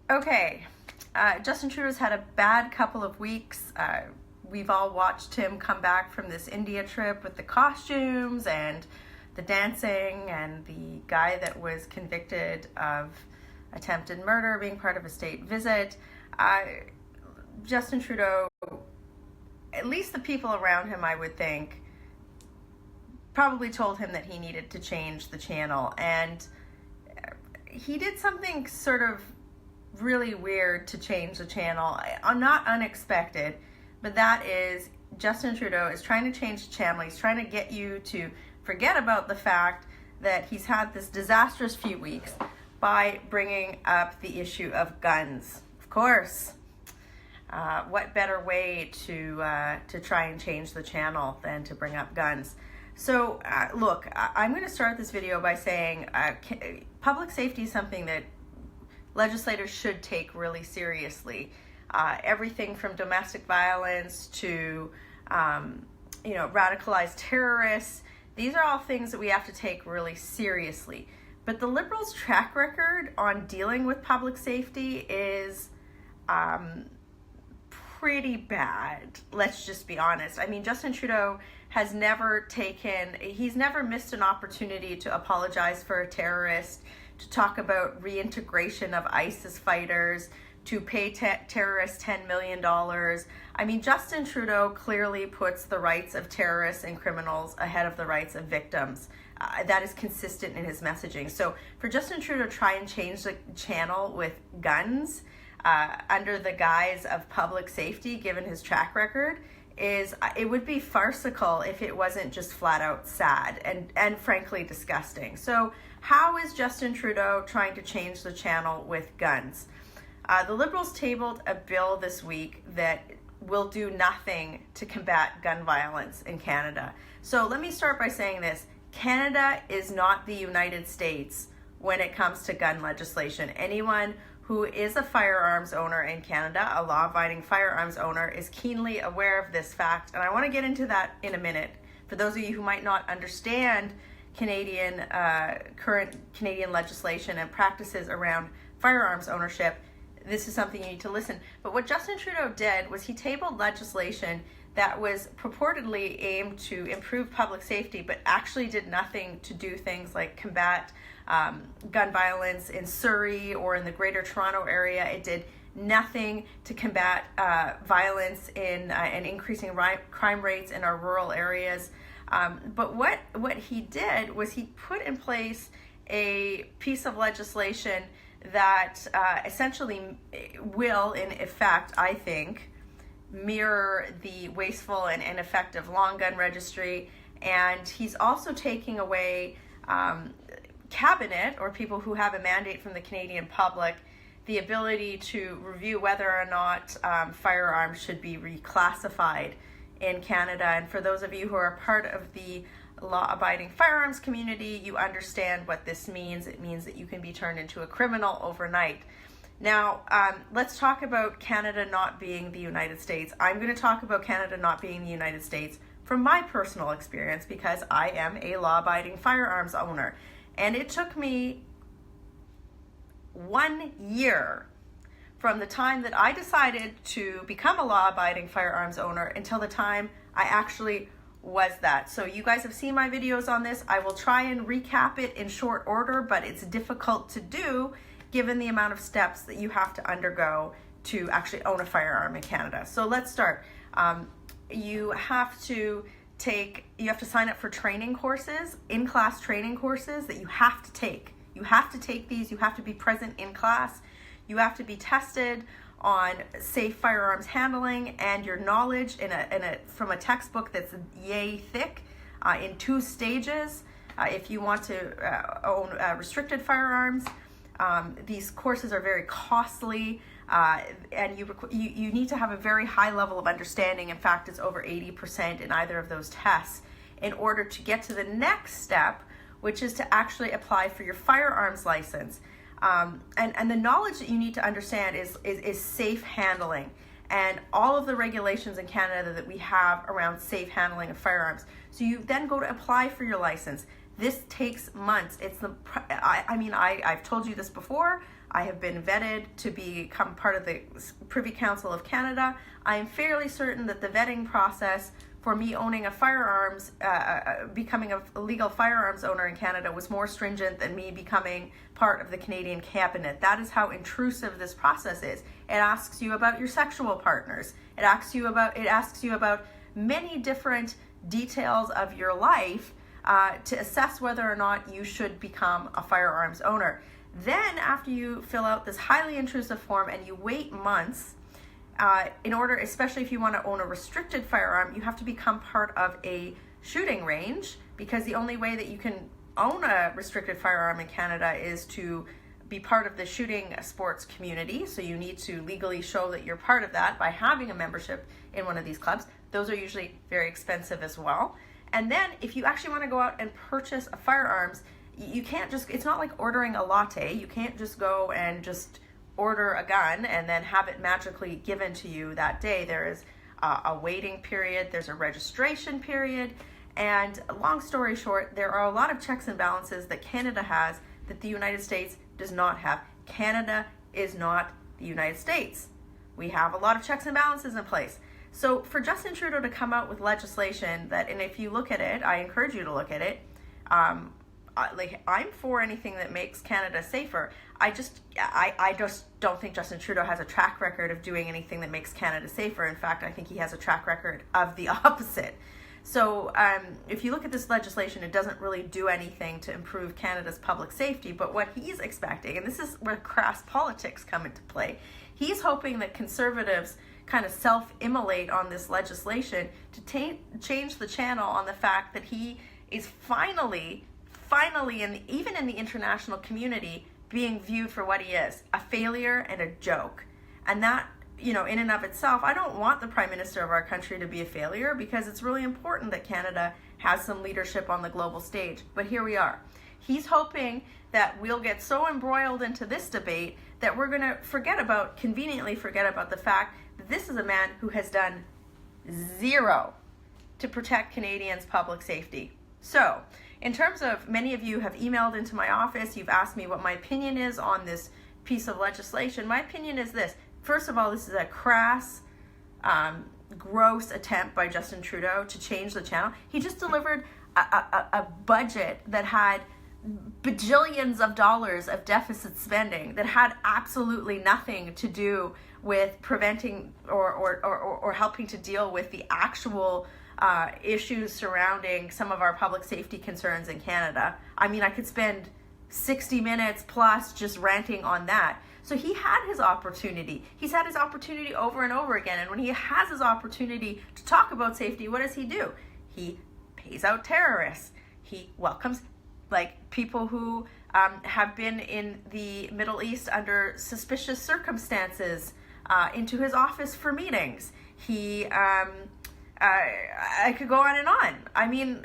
Okay, Justin Trudeau's had a bad couple of weeks. We've all watched him come back from this India trip with the costumes and the dancing, and the guy that was convicted of attempted murder being part of a state visit. Justin Trudeau, at least the people around him, I would think, probably told him that he needed to change the channel, and he did something sort of really weird to change the channel. Not unexpected, but that is Justin Trudeau is trying to change the channel. He's trying to get you to forget about the fact that he's had this disastrous few weeks by bringing up the issue of guns. Of course, what better way to try and change the channel than to bring up guns? So look, I'm going to start this video by saying public safety is something that legislators should take really seriously. Everything from domestic violence to radicalized terrorists. These are all things that we have to take really seriously. But the Liberals' track record on dealing with public safety is pretty bad. Let's just be honest. I mean, Justin Trudeau has he's never missed an opportunity to apologize for a terrorist, to talk about reintegration of ISIS fighters, to pay terrorists $10 million. I mean, Justin Trudeau clearly puts the rights of terrorists and criminals ahead of the rights of victims. That is consistent in his messaging. So for Justin Trudeau to try and change the channel with guns under the guise of public safety, given his track record, it would be farcical if it wasn't just flat out sad and frankly disgusting. So how is Justin Trudeau trying to change the channel with guns? The Liberals tabled a bill this week that will do nothing to combat gun violence in Canada. So let me start by saying this. Canada is not the United States when it comes to gun legislation. Anyone who is a firearms owner in Canada, a law-abiding firearms owner, is keenly aware of this fact. And I want to get into that in a minute. For those of you who might not understand current Canadian legislation and practices around firearms ownership, this is something you need to listen. But what Justin Trudeau did was he tabled legislation that was purportedly aimed to improve public safety, but actually did nothing to do things like combat gun violence in Surrey or in the Greater Toronto area. It did nothing to combat violence and increasing crime rates in our rural areas. But what he did was he put in place a piece of legislation that essentially will, in effect, I think, mirror the wasteful and ineffective long gun registry. And he's also taking away cabinet, or people who have a mandate from the Canadian public, the ability to review whether or not firearms should be reclassified in Canada. And for those of you who are part of the law-abiding firearms community, you understand what this means. It means that you can be turned into a criminal overnight. Now, let's talk about Canada not being the United States. I'm going to talk about Canada not being the United States from my personal experience, because I am a law-abiding firearms owner. And it took me 1 year from the time that I decided to become a law-abiding firearms owner until the time I actually was that. So you guys have seen my videos on this. I will try and recap it in short order, but it's difficult to do given the amount of steps that you have to undergo to actually own a firearm in Canada. So let's start. You have to sign up for training courses, in-class training courses that you have to take. You have to take these. You have to be present in class. You have to be tested on safe firearms handling and your knowledge from a textbook that's yay thick in 2 stages. If you want to own restricted firearms, these courses are very costly, and you need to have a very high level of understanding. In fact, it's over 80% in either of those tests in order to get to the next step, which is to actually apply for your firearms license. And the knowledge that you need to understand is safe handling and all of the regulations in Canada that we have around safe handling of firearms. So you then go to apply for your license. This takes months. I've told you this before. I have been vetted to become part of the Privy Council of Canada. I am fairly certain that the vetting process for me owning a firearms, becoming a legal firearms owner in Canada was more stringent than me becoming part of the Canadian cabinet. That is how intrusive this process is. It asks you about your sexual partners. It asks you about many different details of your life to assess whether or not you should become a firearms owner. Then after you fill out this highly intrusive form and you wait months, in order, especially if you want to own a restricted firearm, you have to become part of a shooting range, because the only way that you can own a restricted firearm in Canada is to be part of the shooting sports community. So you need to legally show that you're part of that by having a membership in one of these clubs. Those are usually very expensive as well. And then if you actually want to go out and purchase a firearms, you can't just, it's not like ordering a latte. You can't just go and just order a gun and then have it magically given to you that day. There is a waiting period, there's a registration period, and long story short, there are a lot of checks and balances that Canada has that the United States does not have. Canada is not the United States. We have a lot of checks and balances in place. So for Justin Trudeau to come out with legislation that, and if you look at it, I encourage you to look at it, I'm for anything that makes Canada safer. I just don't think Justin Trudeau has a track record of doing anything that makes Canada safer. In fact, I think he has a track record of the opposite. So if you look at this legislation, it doesn't really do anything to improve Canada's public safety. But what he's expecting, and this is where crass politics come into play, he's hoping that Conservatives kind of self-immolate on this legislation to change the channel on the fact that he is finally, even in the international community, being viewed for what he is, a failure and a joke. And that, in and of itself, I don't want the Prime Minister of our country to be a failure, because it's really important that Canada has some leadership on the global stage. But here we are. He's hoping that we'll get so embroiled into this debate that we're going to conveniently forget about the fact that this is a man who has done zero to protect Canadians' public safety. So, in terms of, many of you have emailed into my office, you've asked me what my opinion is on this piece of legislation. My opinion is this. First of all, this is a crass, gross attempt by Justin Trudeau to change the channel. He just delivered a budget that had bajillions of dollars of deficit spending that had absolutely nothing to do with preventing or helping to deal with the actual issues surrounding some of our public safety concerns in Canada. I mean, I could spend 60 minutes plus just ranting on that. So he had his opportunity. He's had his opportunity over and over again. And when he has his opportunity to talk about safety, what does he do? He pays out terrorists. He welcomes people who have been in the Middle East under suspicious circumstances into his office for meetings. I could go on and on. I mean,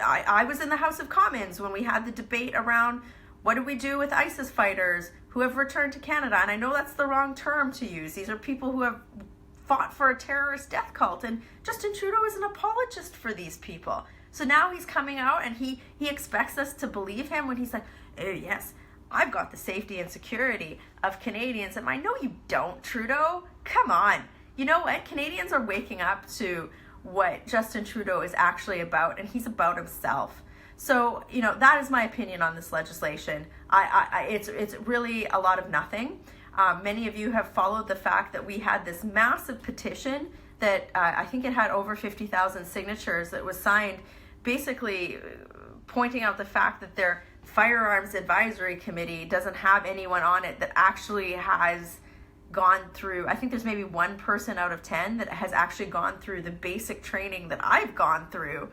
I was in the House of Commons when we had the debate around what do we do with ISIS fighters who have returned to Canada. And I know that's the wrong term to use. These are people who have fought for a terrorist death cult. And Justin Trudeau is an apologist for these people. So now he's coming out and he expects us to believe him when he's like, oh, yes, I've got the safety and security of Canadians. And I know you don't, Trudeau. Come on. You know what? Canadians are waking up to what Justin Trudeau is actually about, and he's about himself. So, that is my opinion on this legislation. It's really a lot of nothing. Many of you have followed the fact that we had this massive petition that I think it had over 50,000 signatures that was signed, basically pointing out the fact that their firearms advisory committee doesn't have anyone on it that actually has gone through, I think there's maybe one person out of 10 that has actually gone through the basic training that I've gone through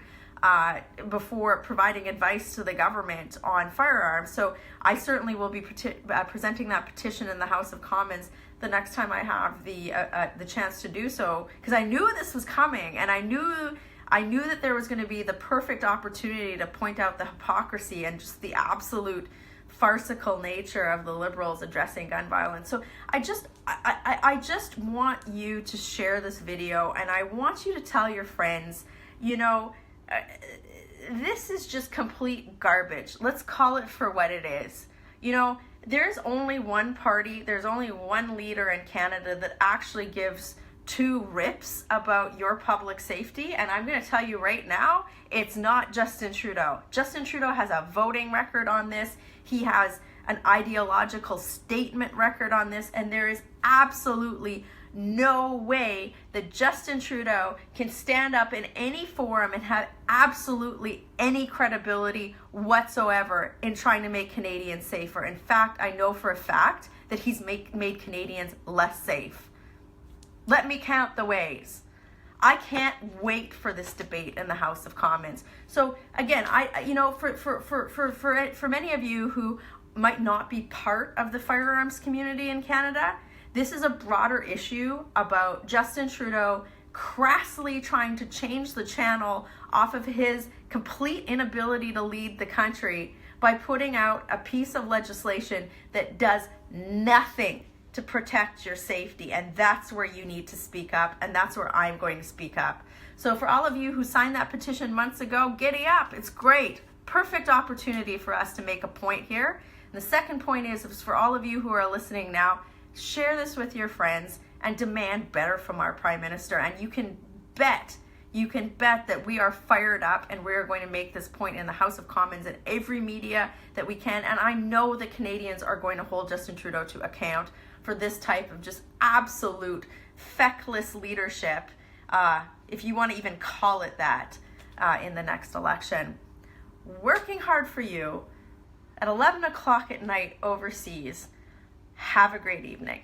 before providing advice to the government on firearms. So I certainly will be presenting that petition in the House of Commons the next time I have the chance to do so, because I knew this was coming, and I knew that there was going to be the perfect opportunity to point out the hypocrisy and just the absolute farcical nature of the Liberals addressing gun violence. So I just want you to share this video, and I want you to tell your friends, this is just complete garbage. Let's call it for what it is. You know, there's only one party, there's only one leader in Canada that actually gives two rips about your public safety, and I'm going to tell you right now, it's not Justin Trudeau. Justin Trudeau has a voting record on this. He has an ideological statement record on this, and there is absolutely no way that Justin Trudeau can stand up in any forum and have absolutely any credibility whatsoever in trying to make Canadians safer. In fact, I know for a fact that he's made Canadians less safe. Let me count the ways. I can't wait for this debate in the House of Commons. So again, for many of you who might not be part of the firearms community in Canada, this is a broader issue about Justin Trudeau crassly trying to change the channel off of his complete inability to lead the country by putting out a piece of legislation that does nothing to protect your safety. And that's where you need to speak up, and that's where I'm going to speak up. So for all of you who signed that petition months ago, giddy up. It's great. Perfect opportunity for us to make a point here. And the second point is for all of you who are listening now, share this with your friends and demand better from our Prime Minister. And you can bet that we are fired up, and we're going to make this point in the House of Commons and every media that we can. And I know that Canadians are going to hold Justin Trudeau to account for this type of just absolute feckless leadership, if you want to even call it that, in the next election. Working hard for you at 11 o'clock at night overseas. Have a great evening.